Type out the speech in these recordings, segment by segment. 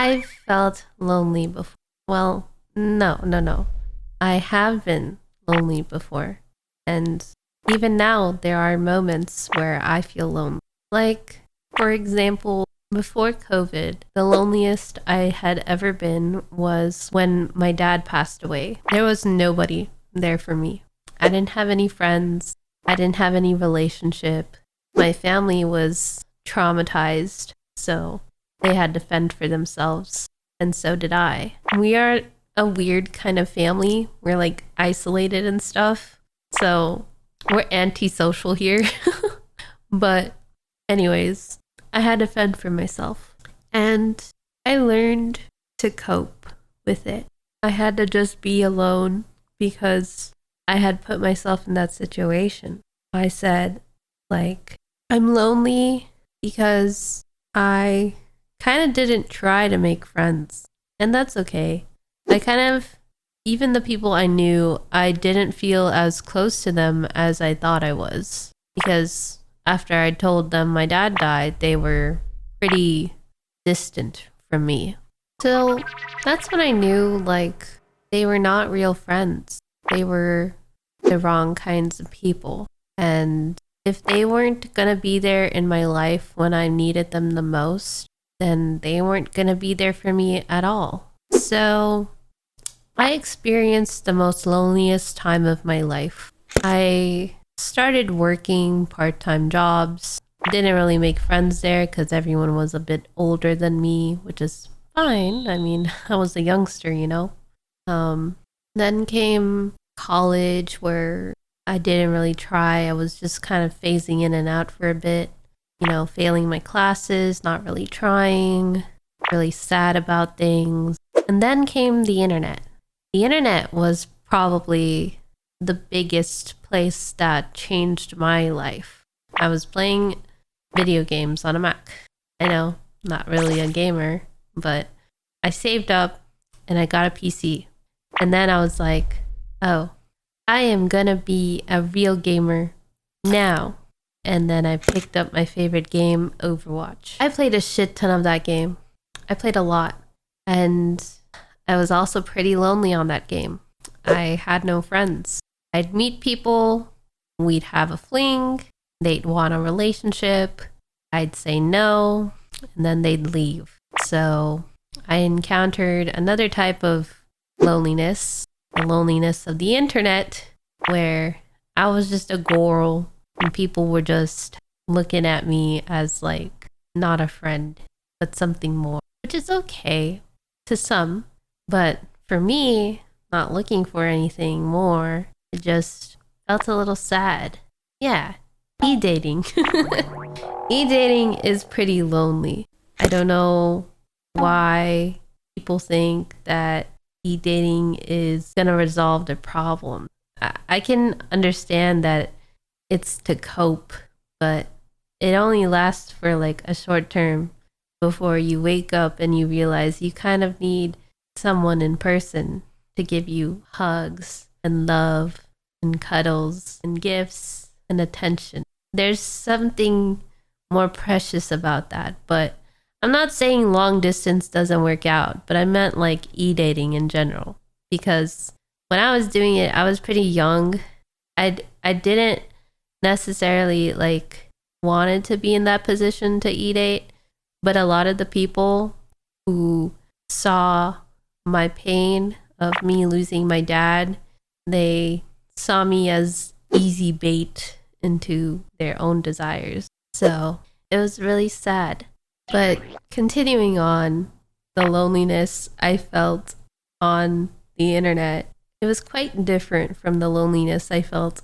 I've felt lonely before. Well, no. I have been lonely before. And even now, there are moments where I feel lonely. Like, for example, before COVID, the loneliest I had ever been was when my dad passed away. There was nobody there for me. I didn't have any friends. I didn't have any relationship. My family was traumatized, so they had to fend for themselves, and so did I. We are a weird kind of family. We're like isolated and stuff, so we're antisocial here. But anyways, I had to fend for myself, and I learned to cope with it. I had to just be alone because I had put myself in that situation. I said, like, I'm lonely because I kind of didn't try to make friends, and that's okay. I kind of, even the people I knew, I didn't feel as close to them as I thought I was, because after I told them my dad died, they were pretty distant from me. So that's when I knew, like, they were not real friends. They were the wrong kinds of people. And if they weren't gonna be there in my life when I needed them the most, then they weren't gonna be there for me at all. So I experienced the most loneliest time of my life. I started working part-time jobs. Didn't really make friends there because everyone was a bit older than me, which is fine. I mean, I was a youngster, you know. Then came college, where I didn't really try. I was just kind of phasing in and out for a bit, you know, failing my classes, not really trying, really sad about things. And then came the internet. The internet was probably the biggest place that changed my life. I was playing video games on a Mac. I know, not really a gamer, but I saved up and I got a PC. And then I was like, oh, I am gonna be a real gamer now. And then I picked up my favorite game, Overwatch. I played a shit ton of that game. I played a lot. And I was also pretty lonely on that game. I had no friends. I'd meet people, we'd have a fling, they'd want a relationship, I'd say no, and then they'd leave. So I encountered another type of loneliness, the loneliness of the internet, where I was just a girl and people were just looking at me as like not a friend, but something more, which is okay to some. But for me, not looking for anything more, it just felt a little sad. Yeah, e-dating. E-dating is pretty lonely. I don't know why people think that e-dating is going to resolve the problem. I can understand that it's to cope, but it only lasts for like a short term before you wake up and you realize you kind of need someone in person to give you hugs and love and cuddles and gifts and attention. There's something more precious about that, but I'm not saying long distance doesn't work out, but I meant like e-dating in general, because when I was doing it, I was pretty young. I didn't necessarily like wanted to be in that position to e-date, but a lot of the people who saw my pain of me losing my dad, they saw me as easy bait into their own desires. So it was really sad. But continuing on, the loneliness I felt on the internet, it was quite different from the loneliness I felt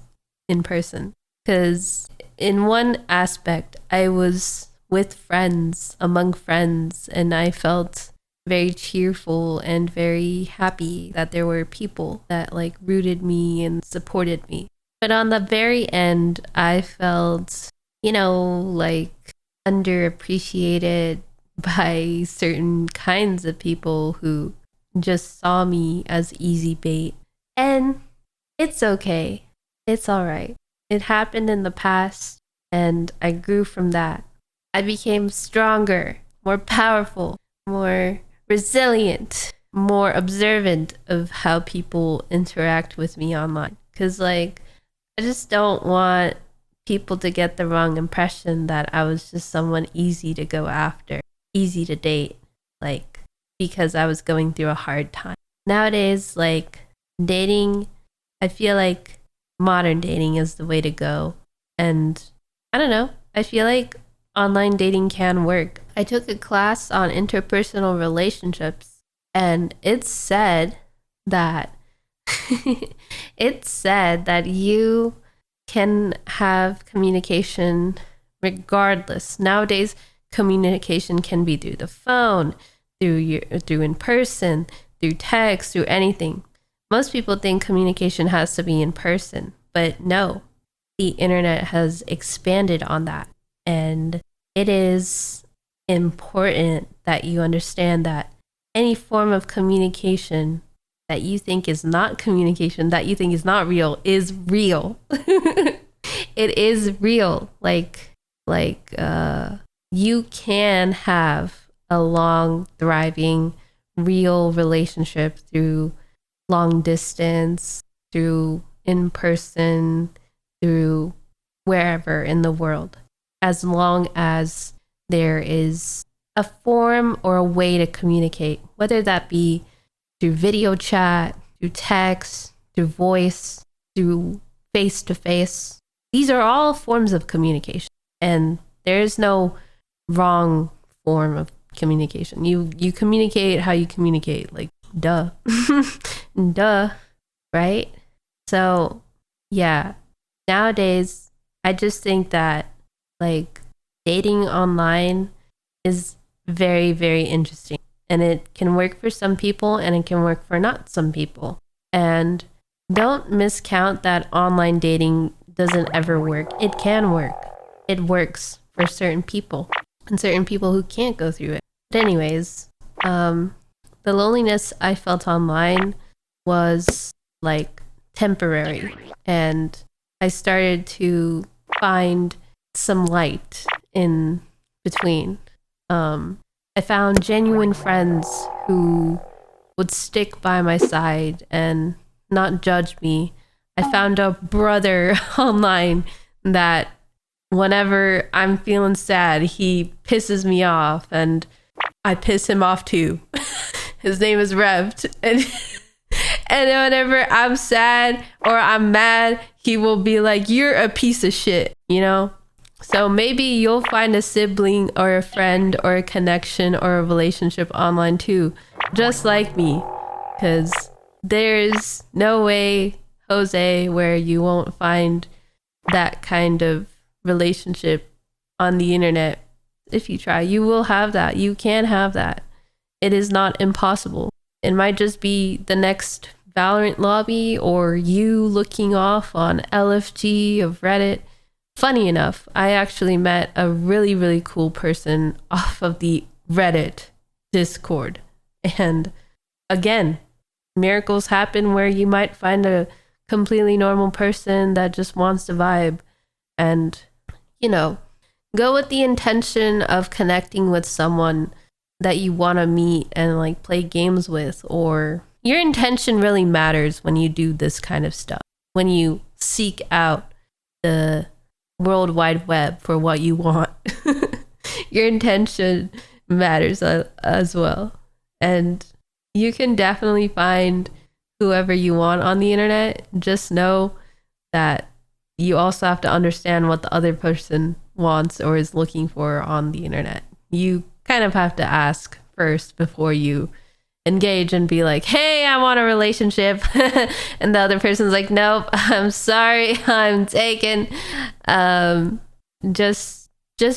in person. Because in one aspect, I was with friends, among friends, and I felt very cheerful and very happy that there were people that like rooted me and supported me. But on the very end, I felt, you know, like underappreciated by certain kinds of people who just saw me as easy bait. And it's okay. It's all right. It happened in the past, and I grew from that. I became stronger, more powerful, more resilient, more observant of how people interact with me online. Because, like, I just don't want people to get the wrong impression that I was just someone easy to go after, easy to date, like, because I was going through a hard time. Nowadays, like, dating, I feel like modern dating is the way to go. And I don't know, I feel like online dating can work. I took a class on interpersonal relationships, and it said that you can have communication regardless. Nowadays, communication can be through the phone, through in person, through text, through anything. Most people think communication has to be in person, but no, the internet has expanded on that. And it is important that you understand that any form of communication that you think is not communication, that you think is not real, is real. It is real. Like you can have a long, thriving, real relationship through long distance, through in person, through wherever in the world, as long as there is a form or a way to communicate, whether that be through video chat, through text, through voice, through face-to-face. These are all forms of communication, and there is no wrong form of communication. You communicate how you communicate, like, duh. Duh, right? So, yeah. Nowadays, I just think that, like, dating online is very, very interesting. And it can work for some people and it can work for not some people. And don't miscount that online dating doesn't ever work. It can work. It works for certain people and certain people who can't go through it. But anyways, the loneliness I felt online was, like, temporary. And I started to find some light in between. I found genuine friends who would stick by my side and not judge me. I found a brother online that whenever I'm feeling sad, he pisses me off and I piss him off too. His name is Revd. And whenever I'm sad or I'm mad, he will be like, "You're a piece of shit," you know? So maybe you'll find a sibling or a friend or a connection or a relationship online too, just like me. Because there's no way, Jose, where you won't find that kind of relationship on the internet. If you try, you will have that. You can have that. It is not impossible. It might just be the next Valorant lobby or you looking off on LFG of Reddit. Funny enough, I actually met a really, really cool person off of the Reddit Discord. And again, miracles happen where you might find a completely normal person that just wants to vibe. And, you know, go with the intention of connecting with someone that you want to meet and, like, play games with. Or your intention really matters when you do this kind of stuff. When you seek out the World Wide Web for what you want. Your intention matters as well. And you can definitely find whoever you want on the internet. Just know that you also have to understand what the other person wants or is looking for on the internet. You kind of have to ask first before you engage and be like, "Hey, I want a relationship." And the other person's like, "Nope, I'm sorry, I'm taken." Just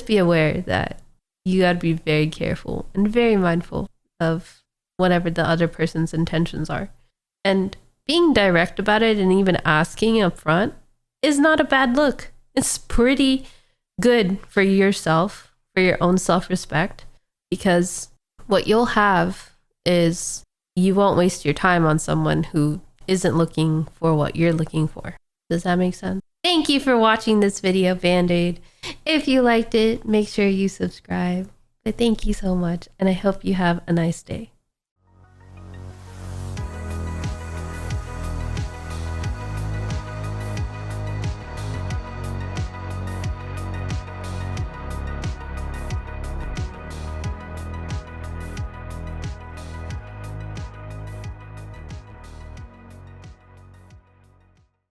be aware that you got to be very careful and very mindful of whatever the other person's intentions are. And being direct about it and even asking up front is not a bad look. It's pretty good for yourself, for your own self-respect, because what you'll have is you won't waste your time on someone who isn't looking for what you're looking for. Does that make sense? Thank you for watching this video, Band-Aid. If you liked it, make sure you subscribe. But thank you so much, and I hope you have a nice day.